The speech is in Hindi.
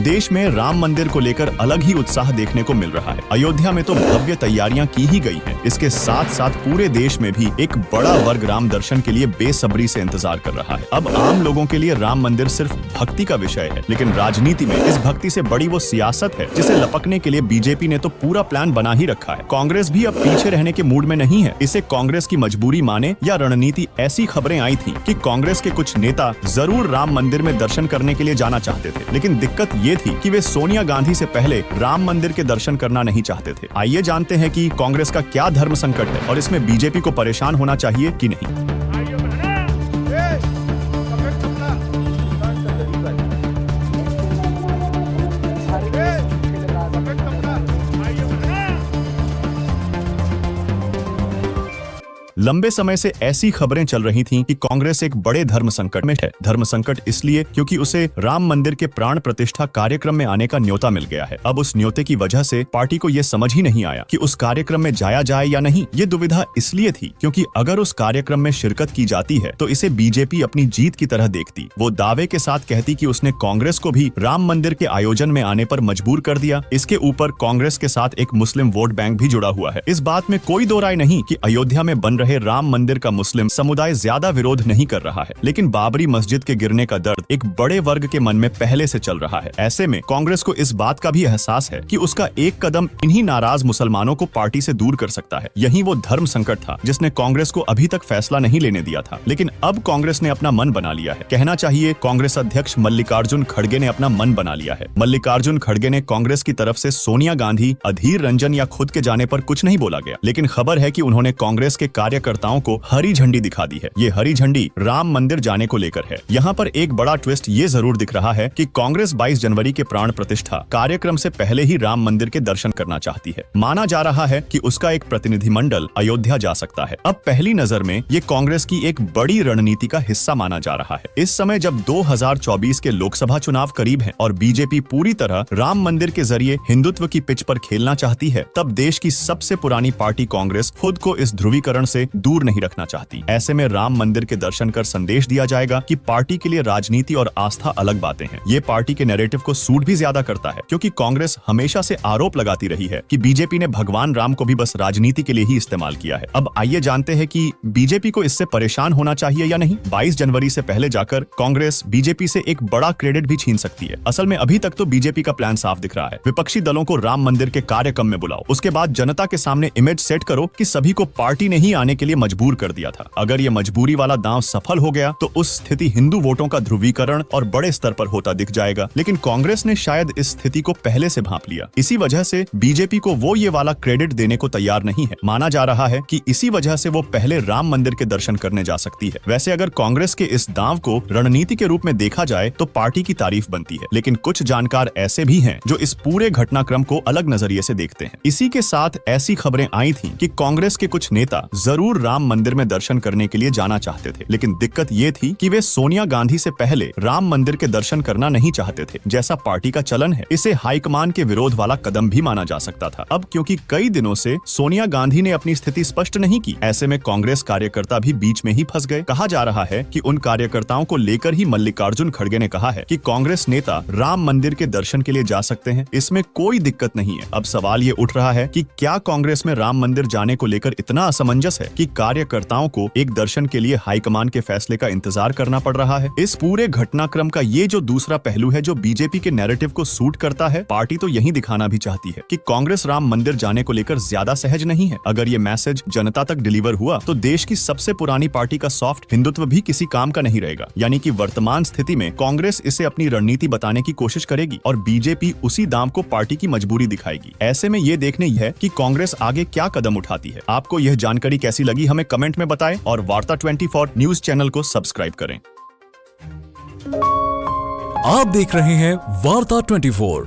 देश में राम मंदिर को लेकर अलग ही उत्साह देखने को मिल रहा है। अयोध्या में तो भव्य तैयारियां की ही गई हैं। इसके साथ साथ पूरे देश में भी एक बड़ा वर्ग राम दर्शन के लिए बेसब्री से इंतजार कर रहा है। अब आम लोगों के लिए राम मंदिर सिर्फ भक्ति का विषय है, लेकिन राजनीति में इस भक्ति से बड़ी वो सियासत है जिसे लपकने के लिए बीजेपी ने तो पूरा प्लान बना ही रखा है। कांग्रेस भी अब पीछे रहने के मूड में नहीं है। इसे कांग्रेस की मजबूरी माने या रणनीति, ऐसी खबरें आई थी कि कांग्रेस के कुछ नेता जरूर राम मंदिर में दर्शन करने के लिए जाना चाहते थे, लेकिन दिक्कत ये थी कि वे सोनिया गांधी से पहले राम मंदिर के दर्शन करना नहीं चाहते थे। आइए जानते हैं कि कांग्रेस का क्या धर्म संकट है और इसमें बीजेपी को परेशान होना चाहिए कि नहीं। लंबे समय से ऐसी खबरें चल रही थीं कि कांग्रेस एक बड़े धर्म संकट में है। धर्म संकट इसलिए क्योंकि उसे राम मंदिर के प्राण प्रतिष्ठा कार्यक्रम में आने का न्योता मिल गया है। अब उस न्योते की वजह से पार्टी को यह समझ ही नहीं आया कि उस कार्यक्रम में जाया जाए या नहीं। ये दुविधा इसलिए थी क्योंकि अगर उस कार्यक्रम में शिरकत की जाती है तो इसे बीजेपी अपनी जीत की तरह देखती। वो दावे के साथ कहती कि उसने कांग्रेस को भी राम मंदिर के आयोजन में आने पर मजबूर कर दिया। इसके ऊपर कांग्रेस के साथ एक मुस्लिम वोट बैंक भी जुड़ा हुआ है। इस बात में कोई दो राय नहीं कि अयोध्या में बन रहे राम मंदिर का मुस्लिम समुदाय ज्यादा विरोध नहीं कर रहा है, लेकिन बाबरी मस्जिद के गिरने का दर्द एक बड़े वर्ग के मन में पहले से चल रहा है। ऐसे में कांग्रेस को इस बात का भी एहसास है कि उसका एक कदम इन्हीं नाराज मुसलमानों को पार्टी से दूर कर सकता है। यही वो धर्म संकट था जिसने कांग्रेस को अभी तक फैसला नहीं लेने दिया था, लेकिन अब कांग्रेस ने अपना मन बना लिया है। कहना चाहिए कांग्रेस अध्यक्ष मल्लिकार्जुन खड़गे ने अपना मन बना लिया है। मल्लिकार्जुन खड़गे ने कांग्रेस की तरफ से सोनिया गांधी, अधीर रंजन या खुद के जाने पर कुछ नहीं बोला गया, लेकिन खबर है कि उन्होंने कांग्रेस के कार्यकर्ताओं को हरी झंडी दिखा दी है। ये हरी झंडी राम मंदिर जाने को लेकर है। यहाँ पर एक बड़ा ट्विस्ट ये जरूर दिख रहा है कि कांग्रेस 22 जनवरी के प्राण प्रतिष्ठा कार्यक्रम से पहले ही राम मंदिर के दर्शन करना चाहती है। माना जा रहा है कि उसका एक प्रतिनिधिमंडल अयोध्या जा सकता है। अब पहली नजर में ये कांग्रेस की एक बड़ी रणनीति का हिस्सा माना जा रहा है। इस समय जब 2024 के लोकसभा चुनाव करीब हैं और बीजेपी पूरी तरह राम मंदिर के जरिए हिंदुत्व की पिच पर खेलना चाहती है, तब देश की सबसे पुरानी पार्टी कांग्रेस खुद को इस ध्रुवीकरण से दूर नहीं रखना चाहती। ऐसे में राम मंदिर के दर्शन कर संदेश दिया जाएगा कि पार्टी के लिए राजनीति और आस्था अलग बातें हैं। ये पार्टी के नैरेटिव को सूट भी ज्यादा करता है, क्योंकि कांग्रेस हमेशा से आरोप लगाती रही है कि बीजेपी ने भगवान राम को भी बस राजनीति के लिए ही इस्तेमाल किया है। अब आइए जानते हैं कि बीजेपी को इससे परेशान होना चाहिए या नहीं। 22 जनवरी से पहले जाकर कांग्रेस बीजेपी से एक बड़ा क्रेडिट भी छीन सकती है। असल में अभी तक तो बीजेपी का प्लान साफ दिख रहा है। विपक्षी दलों को राम मंदिर के कार्यक्रम में बुलाओ, उसके बाद जनता के सामने इमेज सेट करो कि सभी को पार्टी ने ही आने के लिए मजबूर कर दिया था। अगर ये मजबूरी वाला दांव सफल हो गया तो उस स्थिति हिंदू वोटों का ध्रुवीकरण और बड़े स्तर पर होता दिख जाएगा, लेकिन कांग्रेस ने शायद इस स्थिति को पहले से भांप लिया। इसी वजह से बीजेपी को वो ये वाला क्रेडिट देने को तैयार नहीं है। माना जा रहा है कि इसी वजह से वो पहले राम मंदिर के दर्शन करने जा सकती है। वैसे अगर कांग्रेस के इस दांव को रणनीति के रूप में देखा जाए तो पार्टी की तारीफ बनती है, लेकिन कुछ जानकार ऐसे भी हैं जो इस पूरे घटनाक्रम को अलग नजरिए से देखते हैं। इसी के साथ ऐसी खबरें आई थी कि कांग्रेस के कुछ नेता जरूर राम मंदिर में दर्शन करने के लिए जाना चाहते थे, लेकिन दिक्कत ये थी कि वे सोनिया गांधी से पहले राम मंदिर के दर्शन करना नहीं चाहते थे। जैसा पार्टी का चलन है, इसे हाईकमान के विरोध वाला कदम भी माना जा सकता था। अब क्योंकि कई दिनों से सोनिया गांधी ने अपनी स्थिति स्पष्ट नहीं की, ऐसे में कांग्रेस कार्यकर्ता भी बीच में ही फंस गए। कहा जा रहा है कि उन कार्यकर्ताओं को लेकर ही मल्लिकार्जुन खड़गे ने कहा है कि कांग्रेस नेता राम मंदिर के दर्शन के लिए जा सकते हैं, इसमें कोई दिक्कत नहीं है। अब सवाल ये उठ रहा है कि क्या कांग्रेस में राम मंदिर जाने को लेकर इतना असमंजस है कि कार्यकर्ताओं को एक दर्शन के लिए हाईकमान के फैसले का इंतजार करना पड़ रहा है। इस पूरे घटनाक्रम का ये जो दूसरा पहलू है जो बीजेपी के नैरेटिव को सूट करता है, पार्टी तो यही दिखाना भी चाहती है कि कांग्रेस राम मंदिर जाने को लेकर ज्यादा सहज नहीं है। अगर ये मैसेज जनता तक डिलीवर हुआ तो देश की सबसे पुरानी पार्टी का सॉफ्ट हिंदुत्व भी किसी काम का नहीं रहेगा। यानी कि वर्तमान स्थिति में कांग्रेस इसे अपनी रणनीति बताने की कोशिश करेगी और बीजेपी उसी दाम को पार्टी की मजबूरी दिखाएगी। ऐसे में ये देखने है कि कांग्रेस आगे क्या कदम उठाती है। आपको यह जानकारी कैसी लगी हमें कमेंट में बताएं और वार्ता 24 न्यूज चैनल को सब्सक्राइब करें। आप देख रहे हैं वार्ता 24।